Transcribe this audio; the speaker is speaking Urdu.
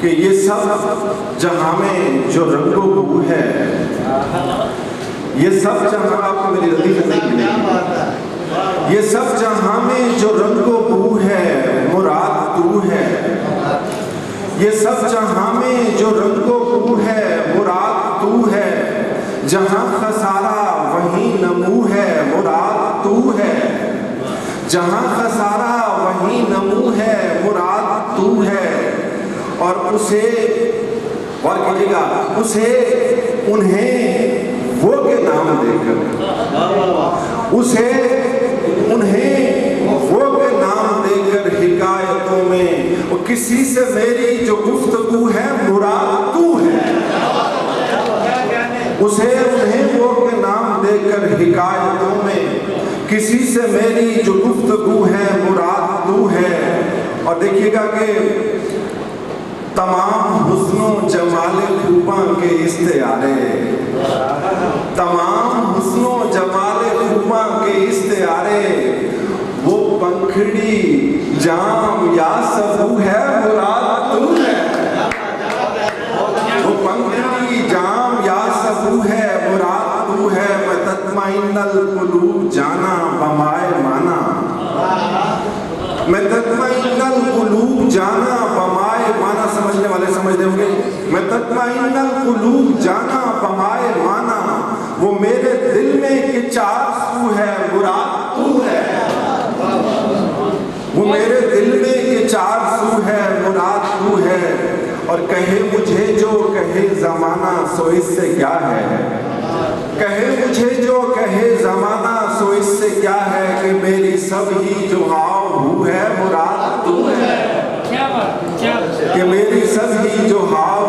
کہ یہ سب جہاں میں جو رنگ و بو ہے، یہ سب جہاں، آپ کو میری ردیف نہیں ملے، یہ سب جہاں میں جو رنگ و بو ہے مراد تو ہے، یہ سب جہاں میں جو رنگ و بو ہے مراد تو ہے، جہاں خسارہ وہیں نمو ہے مراد تو ہے، جہاں خسارہ وہیں نمو ہے مراد تو ہے، اور اسے غور کیجیے گا، اسے انہیں وہ کے نام دے کر، اسے انہیں وہ کے نام دے کر حکایتوں میں کسی سے میری جو گفتگو ہے مراد تو ہے، اسے انہیں وہ کے نام دے کر حکایتوں میں کسی سے میری جو گفتگو ہے مراد تو ہے۔ اور دیکھیے گا کہ تمام حسن و جمال خوباں کے استعارے، تمام حسن و جمال خوباں کے استعارے، وہ پنکھڑی جام یا سبو ہے مراد تو ہے، وہ پنکھڑی جام یا سبو ہے مراد تو ہے، میں تطمئن القلوب جانا بمائے مانا، میں تطمئن القلوب جانا بمائے مانا، سمجھنے والے سمجھ دیں گے، میں تطمئن القلوب جانا بمائے مانا، وہ میرے دل میں کہ چار سو ہے مراد تو ہے، وہ میرے دل میں کہ چار سو ہے مراد تو ہے، اور کہے مجھے جو کہے زمانہ سو اس سے کیا ہے، کہے مجھے جو کہے زمانہ سو اس سے کیا ہے، کہ میری سب ہی جو ہاؤ ہو ہے مراد تو ہے، کہ میری سب ہی جو ہاؤ